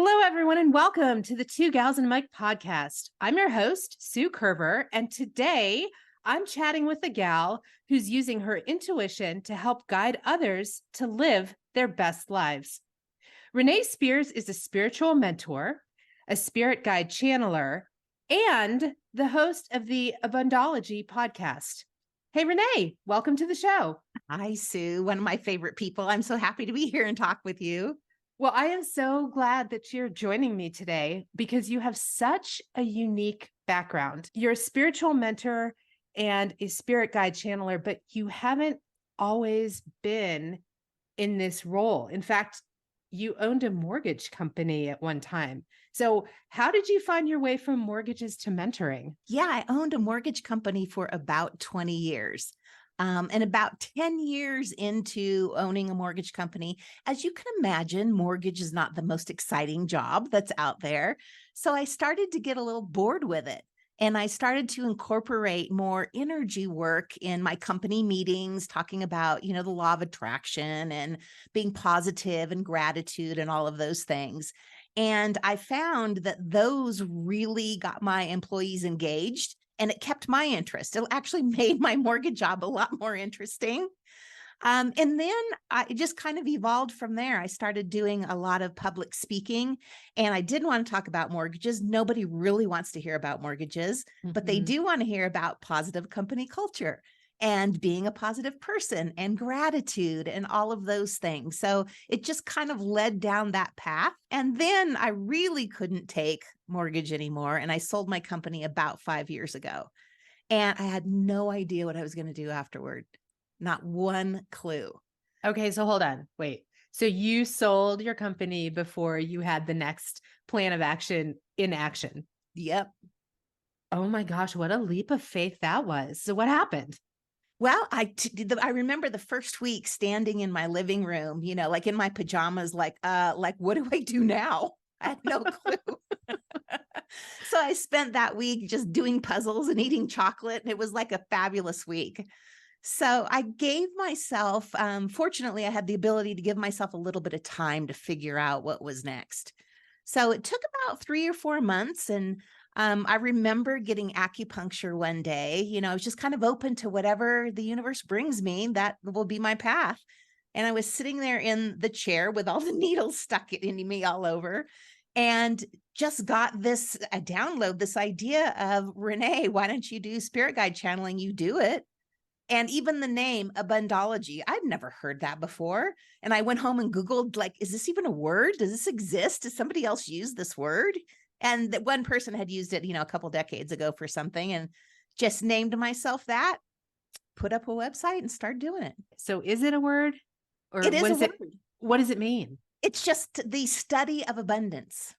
Hello, everyone, and welcome to the Two Gals and a Mic podcast. I'm your host, Sue Kerber, and today I'm chatting with a gal who's using her intuition to help guide others to live their best lives. Renee Spears is a spiritual mentor, a spirit guide channeler, and the host of the Abundology Podcast. Hey, Renee, welcome to the show. Hi, Sue, one of my favorite people. I'm so happy to be here and talk with you. Well, I am so glad that you're joining me today because you have such a unique background. You're a spiritual mentor and a spirit guide channeler, but you haven't always been in this role. In fact, you owned a mortgage company at one time. So how did you find your way from mortgages to mentoring? Yeah, I owned a mortgage company for about 20 years. And about 10 years into owning a mortgage company, as you can imagine, mortgage is not the most exciting job that's out there. So I started to get a little bored with it. And I started to incorporate more energy work in my company meetings, talking about, the law of attraction and being positive and gratitude and all of those things. And I found that those really got my employees engaged. And it kept my interest. It actually made my mortgage job a lot more interesting. And then it just kind of evolved from there. I started doing a lot of public speaking, and I did want to talk about mortgages. Nobody really wants to hear about mortgages, but they do want to hear about positive company culture and being a positive person and gratitude and all of those things. So it just kind of led down that path. And then I really couldn't take mortgage anymore. And I sold my company about 5 years ago. And I had no idea what I was going to do afterward. Not one clue. Okay, so hold on. Wait. So you sold your company before you had the next plan of action in action. Yep. Oh my gosh, what a leap of faith that was. So what happened? Well, I remember the first week standing in my living room, like in my pajamas, like what do I do now? I had no clue. So I spent that week just doing puzzles and eating chocolate, and it was like a fabulous week. So I gave myself, fortunately, I had the ability to give myself a little bit of time to figure out what was next. So it took about 3 or 4 months, and I remember getting acupuncture one day. I was just kind of open to whatever the universe brings me, that will be my path. And I was sitting there in the chair with all the needles stuck in me all over, and just got a download, this idea of, Renee, why don't you do spirit guide channeling? You do it. And even the name Abundology, I'd never heard that before. And I went home and Googled, is this even a word? Does this exist? Does somebody else use this word? And that one person had used it, a couple decades ago for something, and just named myself that, put up a website and started doing it. So is it a word? Or it is what a is word. What does it mean? It's just the study of abundance.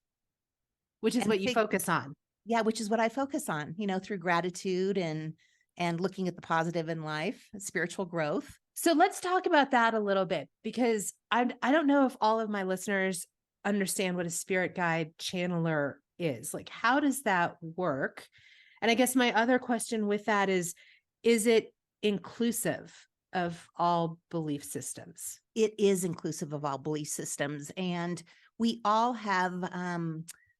Which is what you focus on. Yeah, which is what I focus on, through gratitude and looking at the positive in life, spiritual growth. So let's talk about that a little bit, because I don't know if all of my listeners understand what a spirit guide channeler is. Like, how does that work? And I guess my other question with that is it inclusive of all belief systems? It is inclusive of all belief systems. And we all have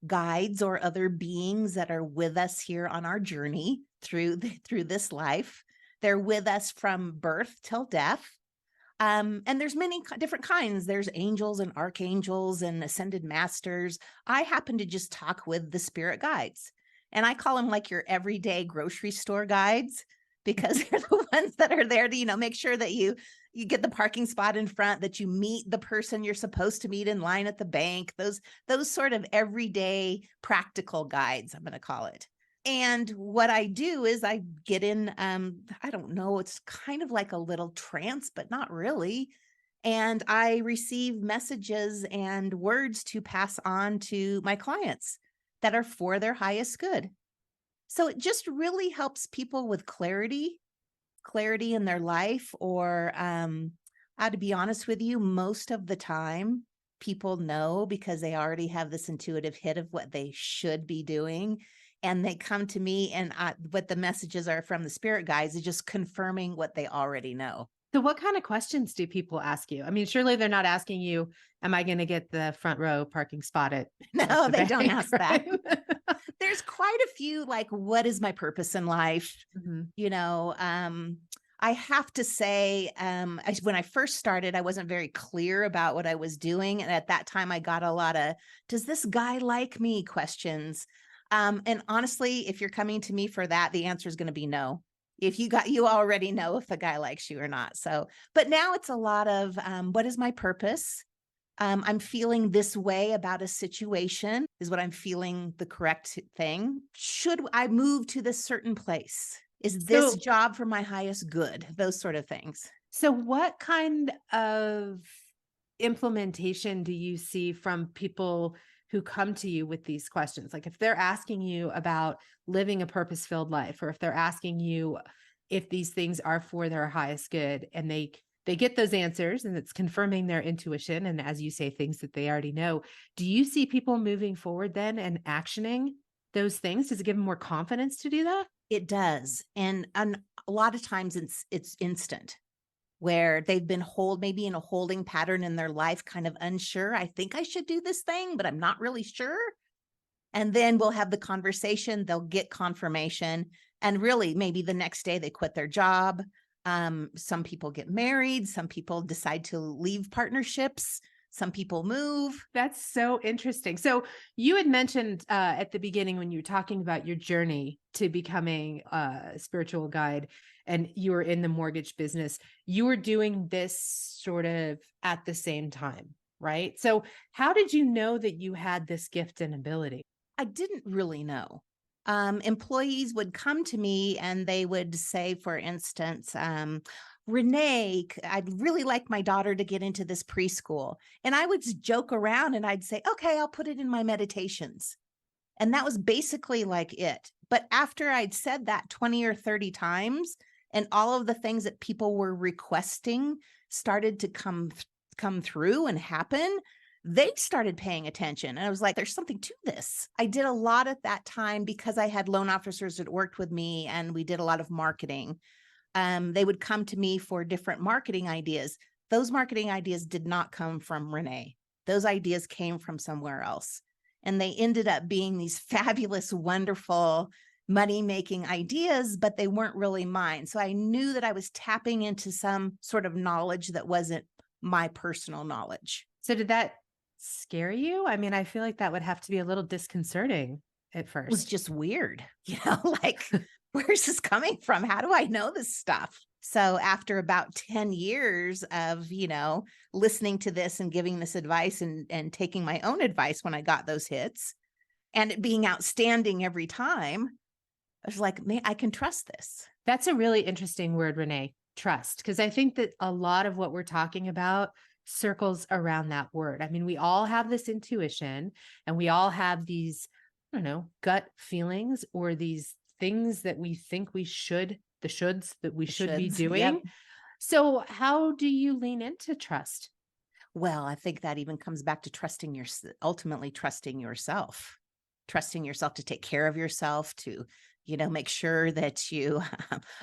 guides or other beings that are with us here on our journey through this life. They're with us from birth till death. And there's many different kinds. There's angels and archangels and ascended masters. I happen to just talk with the spirit guides, and I call them like your everyday grocery store guides, because they're the ones that are there to, make sure that you get the parking spot in front, that you meet the person you're supposed to meet in line at the bank, those sort of everyday practical guides, I'm going to call it. And what I do is I get in, I don't know, it's kind of like a little trance, but not really. And I receive messages and words to pass on to my clients that are for their highest good. So it just really helps people with clarity in their life, or to be honest with you, most of the time people know, because they already have this intuitive hit of what they should be doing. And they come to me, and what the messages are from the spirit guides is just confirming what they already know. So what kind of questions do people ask you? I mean, surely they're not asking you, am I going to get the front row parking spot at No, the they don't bank, ask that. right? There's quite a few like, what is my purpose in life? Mhm. You know, I have to say, when I first started, I wasn't very clear about what I was doing. And at that time, I got a lot of, does this guy like me questions? And honestly, if you're coming to me for that, the answer is going to be no. If you already know if the guy likes you or not. So, but now it's a lot of, what is my purpose? I'm feeling this way about a situation. Is what I'm feeling the correct thing? Should I move to this certain place? Is this So, job for my highest good? Those sort of things. so what kind of implementation do you see from people who come to you with these questions? Like if they're asking you about living a purpose-filled life, or if they're asking you if these things are for their highest good, and they get those answers and it's confirming their intuition, and as you say, things that they already know, do you see people moving forward then and actioning those things? Does it give them more confidence to do that? It does. And a lot of times it's instant, where they've been maybe in a holding pattern in their life, kind of unsure. I think I should do this thing, but I'm not really sure. And then we'll have the conversation, they'll get confirmation. And really, maybe the next day they quit their job. Some people get married, some people decide to leave partnerships, some people move. That's so interesting. So you had mentioned at the beginning when you were talking about your journey to becoming a spiritual guide, and you were in the mortgage business, you were doing this sort of at the same time, right? So how did you know that you had this gift and ability? I didn't really know. Employees would come to me and they would say, for instance, Renee, I'd really like my daughter to get into this preschool. And I would joke around and I'd say, okay, I'll put it in my meditations. And that was basically like it. But after I'd said that 20 or 30 times, and all of the things that people were requesting started to come through and happen, they started paying attention. And I was like, there's something to this. I did a lot at that time because I had loan officers that worked with me and we did a lot of marketing. They would come to me for different marketing ideas. Those marketing ideas did not come from Renee. Those ideas came from somewhere else. And they ended up being these fabulous, wonderful money-making ideas, but they weren't really mine. So I knew that I was tapping into some sort of knowledge that wasn't my personal knowledge. So did that scare you? I mean, I feel like that would have to be a little disconcerting at It was first. just weird, like, where's this coming from? How do I know this stuff? So after about 10 years of, listening to this and giving this advice and taking my own advice when I got those hits and it being outstanding every time, I was like, man, I can trust this. That's a really interesting word, Renee, trust, because I think that a lot of what we're talking about circles around that word. I mean, we all have this intuition and we all have these, I don't know, gut feelings, or these things that we think we should, the shoulds that we should be doing. Yep. So how do you lean into trust? Well, I think that even comes back to ultimately trusting yourself to take care of yourself, to, make sure that you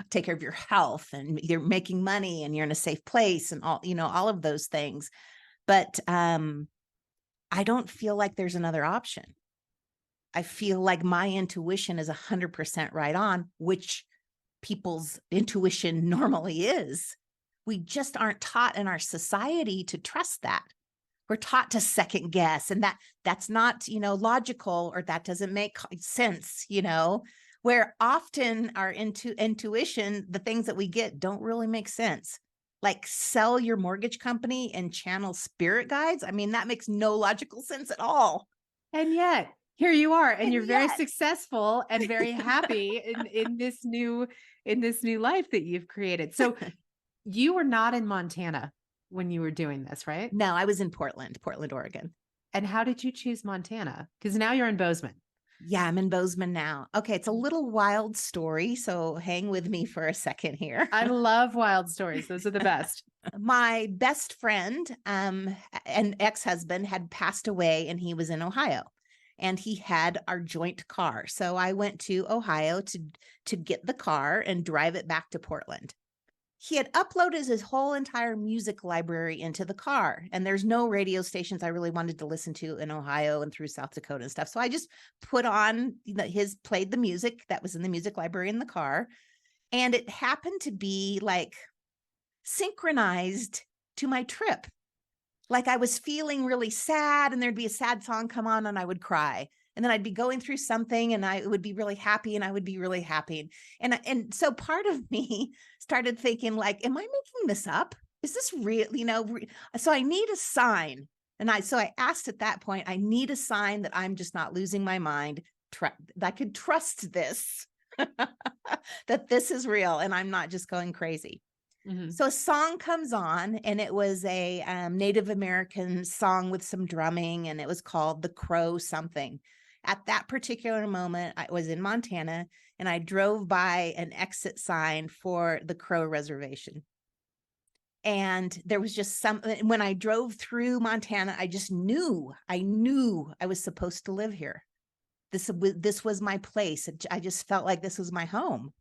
take care of your health and you're making money and you're in a safe place and all of those things. But I don't feel like there's another option. I feel like my intuition is 100% right on, which people's intuition normally is. We just aren't taught in our society to trust that. We're taught to second guess, and that's not, logical, or that doesn't make sense, where often our intuition, the things that we get don't really make sense. Like sell your mortgage company and channel spirit guides. I mean, that makes no logical sense at all. And yet here you are, and you're very yet. successful and very happy in this new life that you've created. So you were not in Montana when you were doing this, right? No, I was in Portland, Oregon. And how did you choose Montana? Because now you're in Bozeman. Yeah, I'm in Bozeman now. Okay, it's a little wild story, so hang with me for a second here. I love wild stories. Those are the best. My best friend and ex-husband had passed away, and he was in Ohio, and he had our joint car. So I went to Ohio to get the car and drive it back to Portland. he had uploaded his whole entire music library into the car. And there's no radio stations I really wanted to listen to in Ohio and through South Dakota and stuff. So I just put on played the music that was in the music library in the car. And it happened to be like synchronized to my trip. Like I was feeling really sad and there'd be a sad song come on and I would cry. And then I'd be going through something and I would be really happy and I would be really happy. And so part of me started thinking like, am I making this up? Is this real? So I need a sign. So I asked at that point, I need a sign that I'm just not losing my mind, that I could trust this, that this is real and I'm not just going crazy. Mm-hmm. So a song comes on and it was a Native American song with some drumming and it was called The Crow something. At that particular moment, I was in Montana and I drove by an exit sign for the Crow Reservation. And there was just when I drove through Montana, I just knew I was supposed to live here. This was my place. I just felt like this was my home.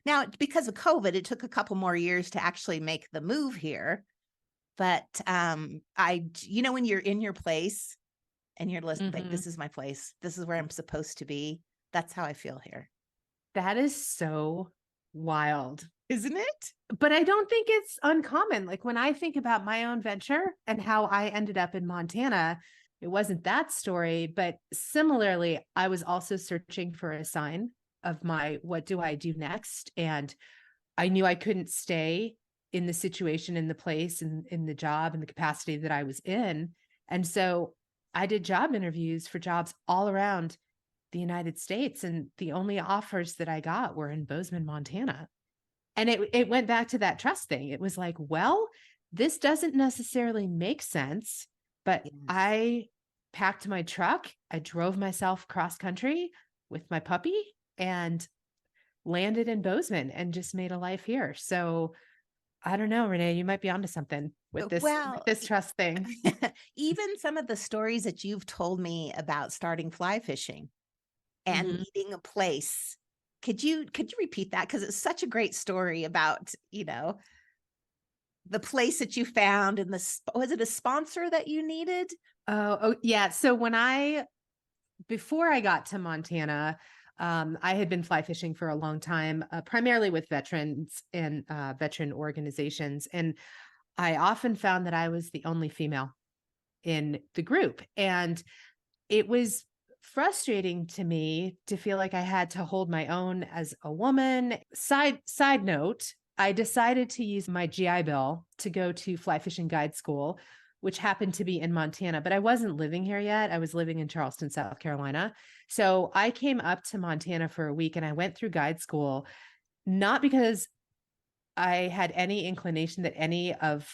Now, because of COVID, it took a couple more years to actually make the move here. But when you're in your place and you're listening, like, this is my place. This is where I'm supposed to be. That's how I feel here. That is so wild, isn't it? But I don't think it's uncommon. Like when I think about my own venture and how I ended up in Montana, it wasn't that story, but similarly, I was also searching for a sign of what do I do next? And I knew I couldn't stay in the situation, in the place, and in the job and the capacity that I was in. And so I did job interviews for jobs all around the United States. And the only offers that I got were in Bozeman, Montana. And it went back to that trust thing. It was like, well, this doesn't necessarily make sense, but yes. I packed my truck. I drove myself cross country with my puppy and landed in Bozeman and just made a life here. So I don't know, Renee, you might be onto something with this trust thing. Even some of the stories that you've told me about starting fly fishing and meeting a place. Could you repeat that? Because it's such a great story about, the place that you found and was it a sponsor that you needed? Oh yeah. So before I got to Montana, I had been fly fishing for a long time, primarily with veterans and veteran organizations. And I often found that I was the only female in the group. And it was frustrating to me to feel like I had to hold my own as a woman. Side note, I decided to use my GI Bill to go to fly fishing guide school, which happened to be in Montana, but I wasn't living here yet. I was living in Charleston, South Carolina. So I came up to Montana for a week and I went through guide school, not because I had any inclination that any of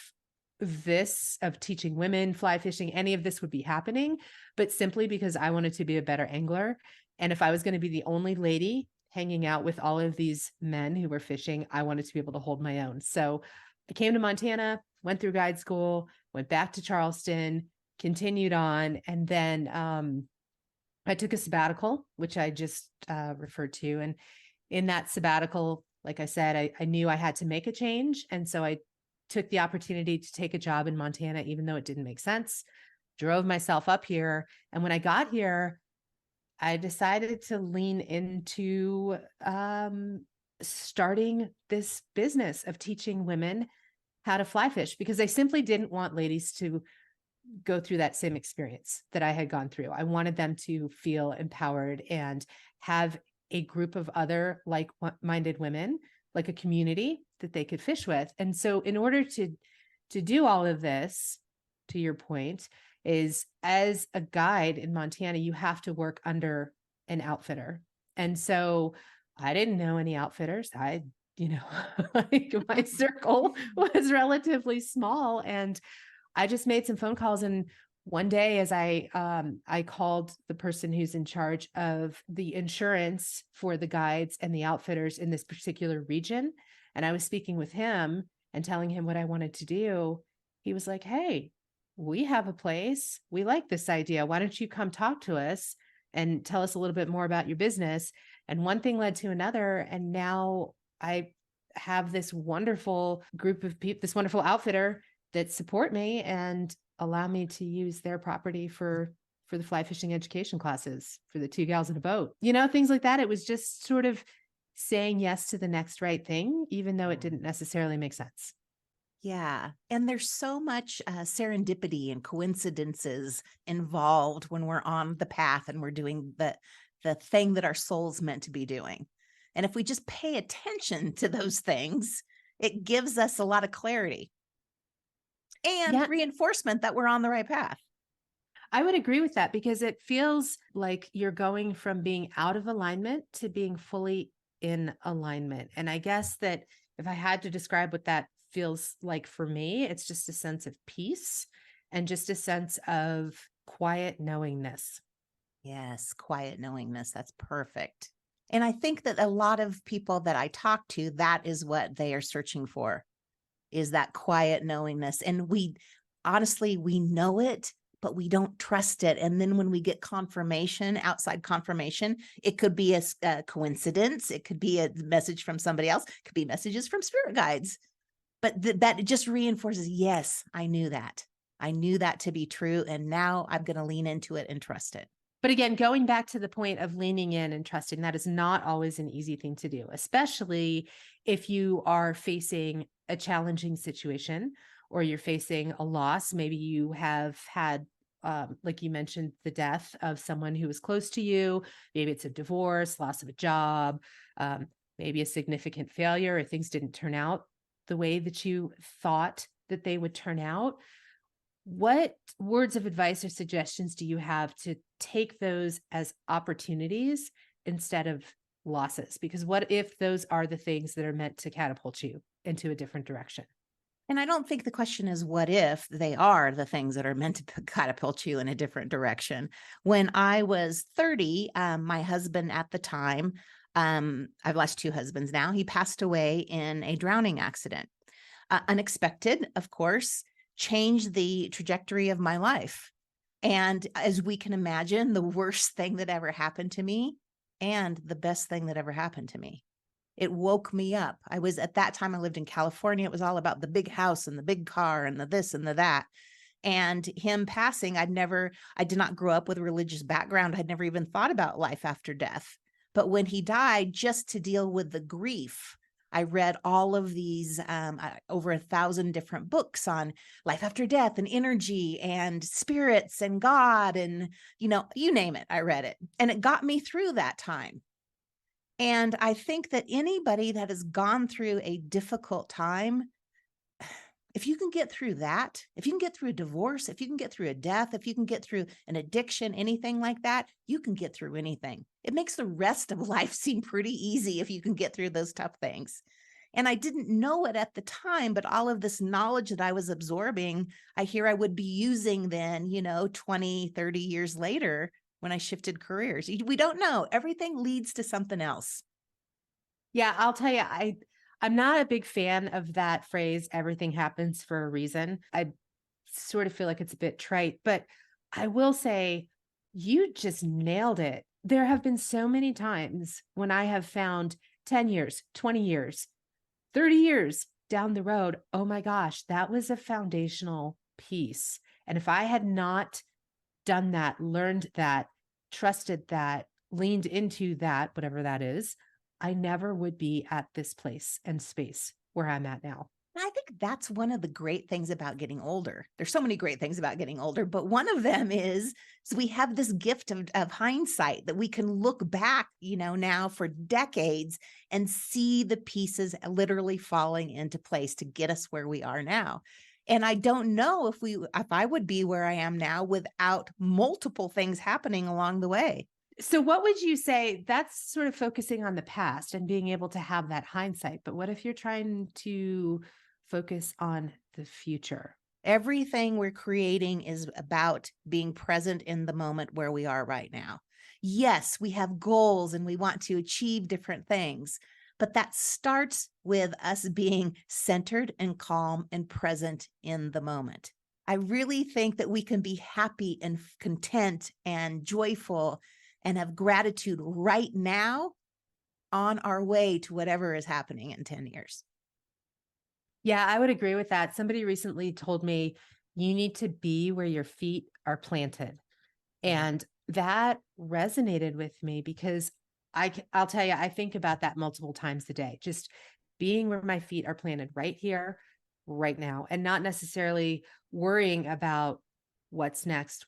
teaching women fly fishing, any of this would be happening, but simply because I wanted to be a better angler. And if I was going to be the only lady hanging out with all of these men who were fishing, I wanted to be able to hold my own. So I came to Montana, went through guide school, went back to Charleston, continued on. And then I took a sabbatical, which I just referred to. And in that sabbatical, like I said, I knew I had to make a change. And so I took the opportunity to take a job in Montana, even though it didn't make sense, drove myself up here. And when I got here, I decided to lean into starting this business of teaching women how to fly fish, because I simply didn't want ladies to go through that same experience that I had gone through. I wanted them to feel empowered and have a group of other like-minded women, like a community that they could fish with. And so in order to do all of this, to your point, is as a guide in Montana, you have to work under an outfitter. And so I didn't know any outfitters. Like my circle was relatively small, and I just made some phone calls. And one day, as I called the person who's in charge of the insurance for the guides and the outfitters in this particular region, and I was speaking with him and telling him what I wanted to do, he was like, "Hey, we have a place. We like this idea. Why don't you come talk to us and tell us a little bit more about your business?" And one thing led to another. And now have this wonderful group of people, this wonderful outfitter that support me and allow me to use their property for the fly fishing education classes for the two gals in a boat, things like that. It was just sort of saying yes to the next right thing, even though it didn't necessarily make sense. Yeah. And there's so much serendipity and coincidences involved when we're on the path and we're doing the thing that our soul's meant to be doing. And if we just pay attention to those things, it gives us a lot of clarity and reinforcement that we're on the right path. I would agree with that because it feels like you're going from being out of alignment to being fully in alignment. And I guess that if I had to describe what that feels like for me, it's just a sense of peace and just a sense of quiet knowingness. Yes, quiet knowingness. That's perfect. And I think that a lot of people that I talk to, that is what they are searching for, is that quiet knowingness. And we know it, but we don't trust it. And then when we get confirmation, outside confirmation, it could be a coincidence. It could be a message from somebody else. It could be messages from spirit guides. But that just reinforces, yes, I knew that. I knew that to be true. And now I'm going to lean into it and trust it. But again, going back to the point of leaning in and trusting, that is not always an easy thing to do, especially if you are facing a challenging situation or you're facing a loss. Maybe you have had, like you mentioned, the death of someone who was close to you. Maybe it's a divorce, loss of a job, maybe a significant failure, or things didn't turn out the way that you thought that they would turn out. What words of advice or suggestions do you have to take those as opportunities instead of losses? Because what if those are the things that are meant to catapult you into a different direction? And I don't think the question is what if they are the things that are meant to catapult you in a different direction. When I was 30, my husband at the time, I've lost two husbands now. He passed away in a drowning accident. Unexpected, of course, changed the trajectory of my life. And as we can imagine, the worst thing that ever happened to me and the best thing that ever happened to me. It woke me up. At that time, I lived in California. It was all about the big house and the big car and the this and the that. And him passing, I did not grow up with a religious background. I'd never even thought about life after death. But when he died, just to deal with the grief, I read all of these, over 1,000 different books on life after death and energy and spirits and God and, you name it, I read it. And it got me through that time. And I think that anybody that has gone through a difficult time, if you can get through that, if you can get through a divorce, if you can get through a death, if you can get through an addiction, anything like that, you can get through anything. It makes the rest of life seem pretty easy if you can get through those tough things. And I didn't know it at the time, but all of this knowledge that I was absorbing, I would be using then, 20, 30 years later when I shifted careers. We don't know. Everything leads to something else. Yeah, I'll tell you, I'm not a big fan of that phrase, everything happens for a reason. I sort of feel like it's a bit trite, but I will say you just nailed it. There have been so many times when I have found 10 years, 20 years, 30 years down the road, oh my gosh, that was a foundational piece. And if I had not done that, learned that, trusted that, leaned into that, whatever that is, I never would be at this place and space where I'm at now. And I think that's one of the great things about getting older. There's so many great things about getting older, but one of them is we have this gift of hindsight that we can look back, now for decades and see the pieces literally falling into place to get us where we are now. And I don't know if I would be where I am now without multiple things happening along the way. So what would you say? That's sort of focusing on the past and being able to have that hindsight. But what if you're trying to focus on the future? Everything we're creating is about being present in the moment where we are right now. Yes, we have goals and we want to achieve different things, but that starts with us being centered and calm and present in the moment. I really think that we can be happy and content and joyful and have gratitude right now on our way to whatever is happening in 10 years. Yeah, I would agree with that. Somebody recently told me you need to be where your feet are planted. And that resonated with me because I'll tell you, I think about that multiple times a day, just being where my feet are planted right here, right now, and not necessarily worrying about what's next,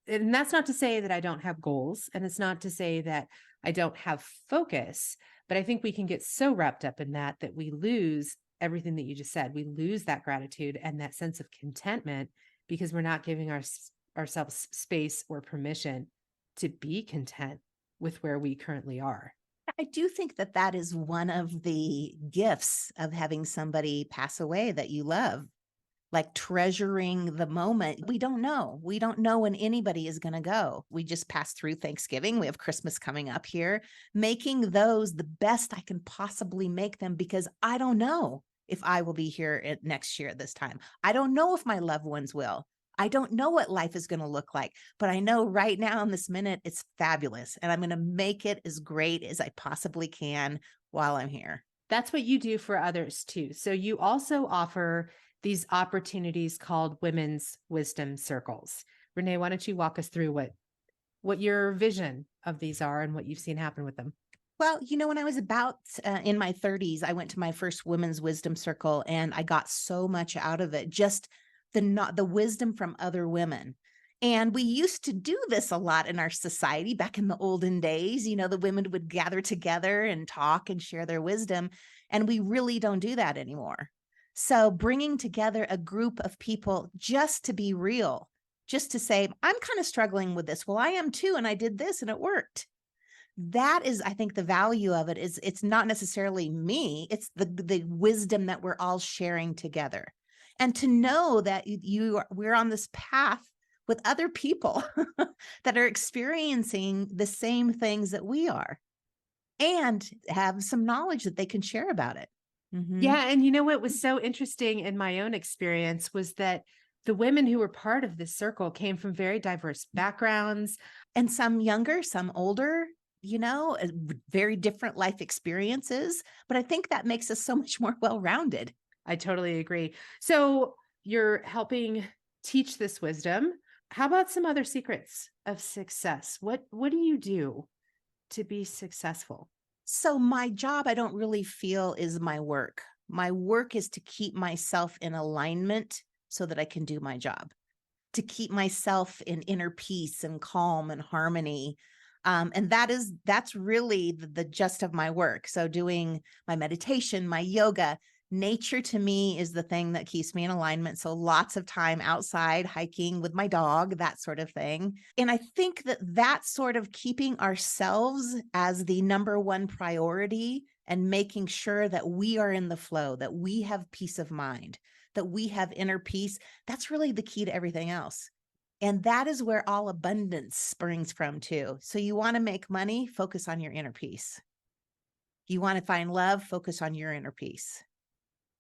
and that's not to say that I don't have goals, and it's not to say that I don't have focus, but I think we can get so wrapped up in that we lose everything that you just said. We lose that gratitude and that sense of contentment because we're not giving ourselves space or permission to be content with where we currently are. I do think that that is one of the gifts of having somebody pass away that you love, like treasuring the moment. We don't know. We don't know when anybody is going to go. We just passed through Thanksgiving. We have Christmas coming up here, making those the best I can possibly make them because I don't know if I will be here next year at this time. I don't know if my loved ones will. I don't know what life is going to look like, but I know right now in this minute, it's fabulous. And I'm going to make it as great as I possibly can while I'm here. That's what you do for others too. So you also offer these opportunities called women's wisdom circles. Renee, why don't you walk us through what your vision of these are and what you've seen happen with them? Well, when I was about in my 30s, I went to my first women's wisdom circle and I got so much out of it. Just the wisdom from other women. And we used to do this a lot in our society back in the olden days. The women would gather together and talk and share their wisdom. And we really don't do that anymore. So bringing together a group of people just to be real, just to say, I'm kind of struggling with this. Well, I am too. And I did this and it worked. That is, I think the value of it is it's not necessarily me. It's the wisdom that we're all sharing together. And to know that we're on this path with other people that are experiencing the same things that we are and have some knowledge that they can share about it. Mm-hmm. Yeah. And what was so interesting in my own experience was that the women who were part of this circle came from very diverse backgrounds. And some younger, some older, very different life experiences. But I think that makes us so much more well-rounded. I totally agree. So you're helping teach this wisdom. How about some other secrets of success? What do you do to be successful? So my job, I don't really feel is my work. My work is to keep myself in alignment so that I can do my job, to keep myself in inner peace and calm and harmony. And that's really the gist of my work. So doing my meditation, my yoga, nature to me is the thing that keeps me in alignment. So lots of time outside hiking with my dog, that sort of thing. And I think that sort of keeping ourselves as the number one priority and making sure that we are in the flow, that we have peace of mind, that we have inner peace, that's really the key to everything else. And that is where all abundance springs from too. So you want to make money, focus on your inner peace. You want to find love, focus on your inner peace.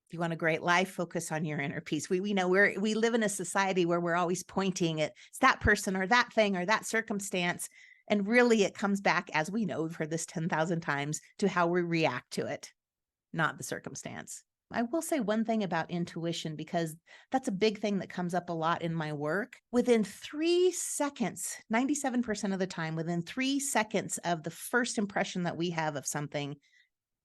If you want a great life, focus on your inner peace. We know we live in a society where we're always pointing at it's that person or that thing or that circumstance. And really it comes back, as we know, we've heard this 10,000 times, to how we react to it, not the circumstance. I will say one thing about intuition, because that's a big thing that comes up a lot in my work. Within 3 seconds, 97% of the time, within 3 seconds of the first impression that we have of something,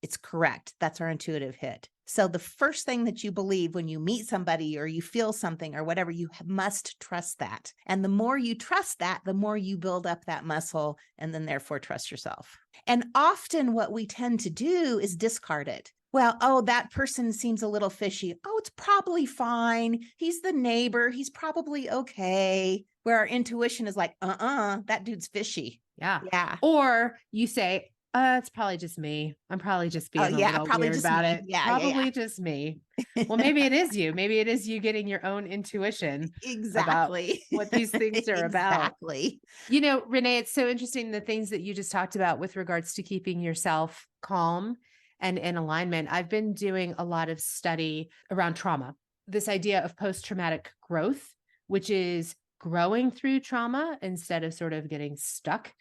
it's correct. That's our intuitive hit. So the first thing that you believe when you meet somebody or you feel something or whatever, you must trust that. And the more you trust that, the more you build up that muscle and then therefore trust yourself. And often what we tend to do is discard it. Well, that person seems a little fishy. Oh, it's probably fine. He's the neighbor. He's probably okay. Where our intuition is like, that dude's fishy. Yeah. Yeah. Or you say, it's probably just me. I'm probably just being a little probably weird just about me. it. Yeah, Probably just me. Well, maybe it is you. Maybe it is you getting your own intuition Exactly. about what these things are about. Exactly. Renee, it's so interesting the things that you just talked about with regards to keeping yourself calm and in alignment. I've been doing a lot of study around trauma, this idea of post-traumatic growth, which is growing through trauma instead of sort of getting stuck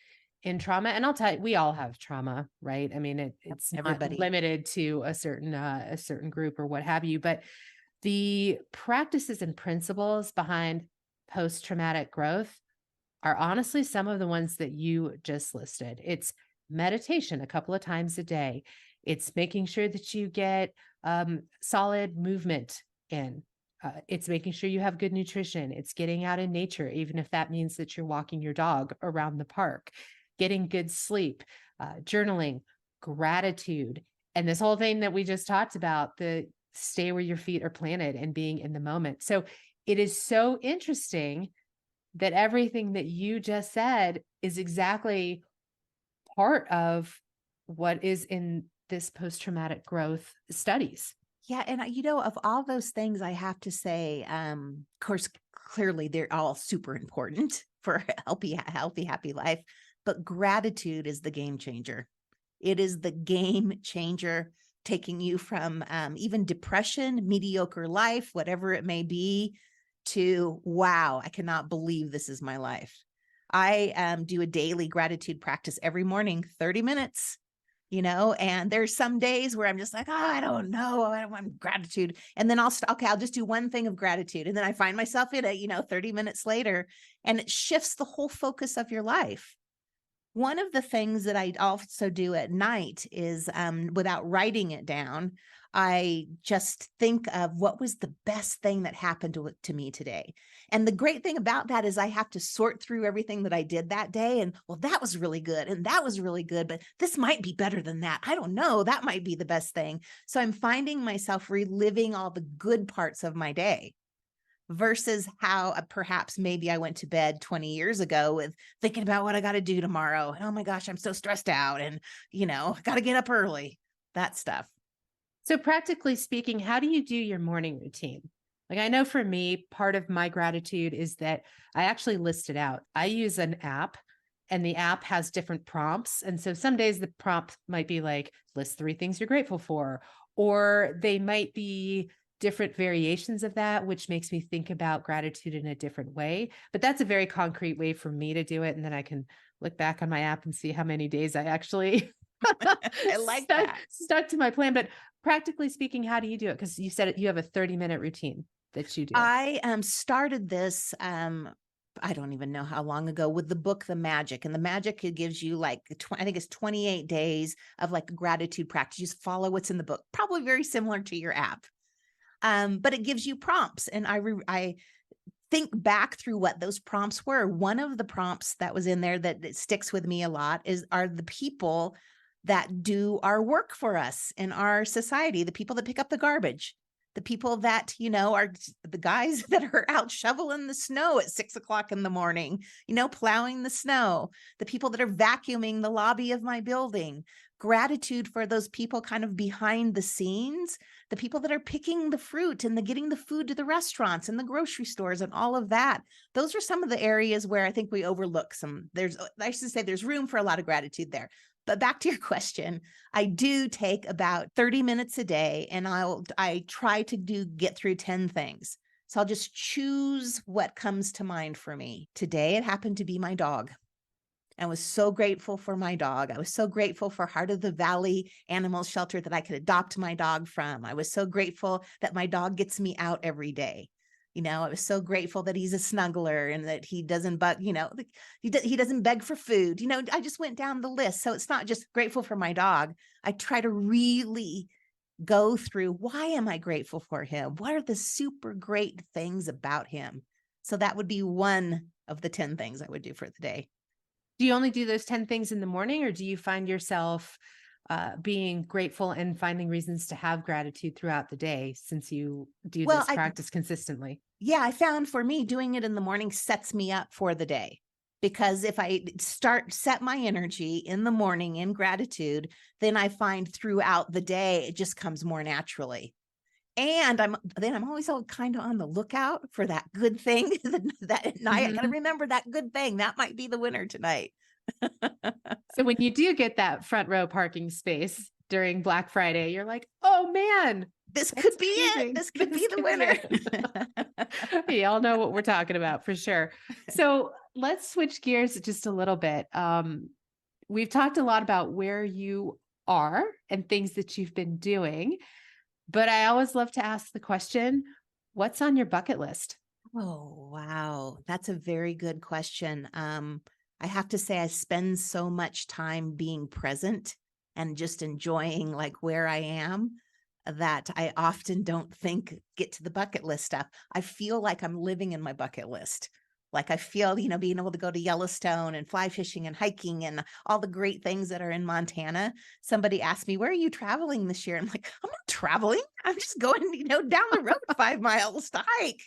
in trauma. And I'll tell you, we all have trauma, right? I mean, it's not Everybody. limited to a certain group or what have you, but the practices and principles behind post-traumatic growth are honestly some of the ones that you just listed. It's meditation a couple of times a day. It's making sure that you get solid movement in. It's making sure you have good nutrition. It's getting out in nature, even if that means that you're walking your dog around the park, getting good sleep, journaling, gratitude, and this whole thing that we just talked about, the stay where your feet are planted and being in the moment. So it is so interesting that everything that you just said is exactly part of what is in this post-traumatic growth studies. Yeah. And of all those things, I have to say, of course, clearly they're all super important for a healthy, happy life. But gratitude is the game changer. It is the game changer, taking you from even depression, mediocre life, whatever it may be, to, wow, I cannot believe this is my life. I do a daily gratitude practice every morning, 30 minutes. And there's some days where I'm just like, oh, I don't know. I don't want gratitude. And then I'll just do one thing of gratitude. And then I find myself in it, 30 minutes later, and it shifts the whole focus of your life. One of the things that I also do at night is, without writing it down, I just think of what was the best thing that happened to me today. And the great thing about that is I have to sort through everything that I did that day. And, well, that was really good. And that was really good, but this might be better than that. I don't know. That might be the best thing. So I'm finding myself reliving all the good parts of my day, versus how perhaps maybe I went to bed 20 years ago with thinking about what I got to do tomorrow. And, oh my gosh, I'm so stressed out, and, got to get up early, that stuff. So practically speaking, how do you do your morning routine? Like, I know for me, part of my gratitude is that I actually list it out. I use an app, and the app has different prompts. And so some days the prompt might be like, list 3 things you're grateful for, or they might be different variations of that, which makes me think about gratitude in a different way. But that's a very concrete way for me to do it. And then I can look back on my app and see how many days I actually I like that. stuck to my plan. But practically speaking, how do you do it? Because you said you have a 30-minute routine that you do. I started this, I don't even know how long ago, with the book, The Magic. And The Magic, it gives you I think it's 28 days of like gratitude practice. You just follow what's in the book, probably very similar to your app. But it gives you prompts. And I think back through what those prompts were. One of the prompts that was in there that sticks with me a lot are the people that do our work for us in our society, the people that pick up the garbage, the people that, are the guys that are out shoveling the snow at 6 o'clock in the morning, plowing the snow, the people that are vacuuming the lobby of my building. Gratitude for those people kind of behind the scenes, the people that are picking the fruit and getting the food to the restaurants and the grocery stores and all of that. Those are some of the areas where I think we overlook some. I should say there's room for a lot of gratitude there. But back to your question, I do take about 30 minutes a day, and I try to get through 10 things. So I'll just choose what comes to mind for me. Today, it happened to be my dog. I was so grateful for my dog. I was so grateful for Heart of the Valley Animal Shelter that I could adopt my dog from. I was so grateful that my dog gets me out every day. I was so grateful that he's a snuggler and that he doesn't he doesn't beg for food. I just went down the list. So it's not just grateful for my dog. I try to really go through, why am I grateful for him? What are the super great things about him? So that would be one of the 10 things I would do for the day. Do you only do those 10 things in the morning, or do you find yourself being grateful and finding reasons to have gratitude throughout the day, since you do this practice consistently? Yeah, I found for me, doing it in the morning sets me up for the day, because if I set my energy in the morning in gratitude, then I find throughout the day, it just comes more naturally. And I'm always kind of on the lookout for that good thing that at night. I got to remember that good thing. That might be the winner tonight. So when you do get that front row parking space during Black Friday, you're like, oh man, this could be it. This could be the winner. Y'all know what we're talking about for sure. So let's switch gears just a little bit. We've talked a lot about where you are and things that you've been doing, but I always love to ask the question, what's on your bucket list? Oh, wow. That's a very good question. I have to say I spend so much time being present and just enjoying like where I am that I often don't get to the bucket list stuff. I feel like I'm living in my bucket list. Like I feel, being able to go to Yellowstone and fly fishing and hiking and all the great things that are in Montana. Somebody asked me, "Where are you traveling this year?" I'm like, "I'm not traveling. I'm just going, down the road 5 miles to hike."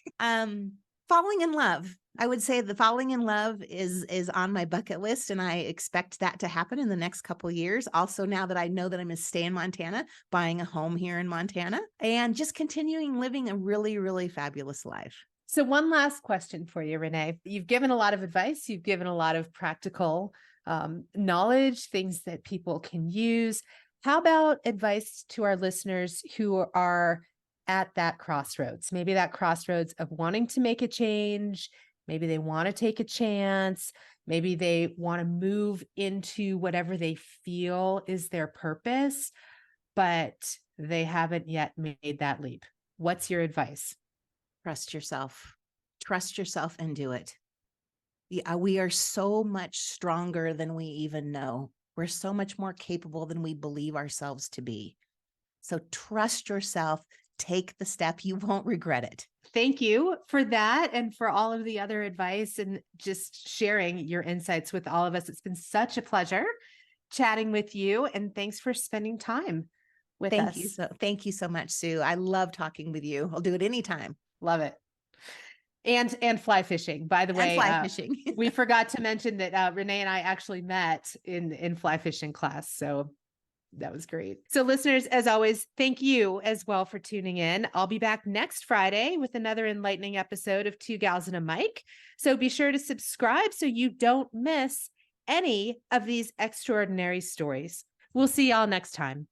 Falling in love. I would say the falling in love is on my bucket list, and I expect that to happen in the next couple of years. Also, now that I know that I'm going to stay in Montana, buying a home here in Montana, and just continuing living a really, really fabulous life. So one last question for you, Renee. You've given a lot of advice. You've given a lot of practical knowledge, things that people can use. How about advice to our listeners who are at that crossroads? Maybe that crossroads of wanting to make a change. Maybe they want to take a chance. Maybe they want to move into whatever they feel is their purpose, but they haven't yet made that leap. What's your advice? Trust yourself. Trust yourself and do it. We are so much stronger than we even know. We're so much more capable than we believe ourselves to be. So trust yourself. Take the step. You won't regret it. Thank you for that and for all of the other advice and just sharing your insights with all of us. It's been such a pleasure chatting with you, and thanks for spending time with us. Thank you so much, Sue. I love talking with you. I'll do it anytime. Love it. And fly fishing, by the way. Fly fishing. We forgot to mention that Renee and I actually met in fly fishing class. So that was great. So listeners, as always, thank you as well for tuning in. I'll be back next Friday with another enlightening episode of Two Gals and a Mic. So be sure to subscribe so you don't miss any of these extraordinary stories. We'll see y'all next time.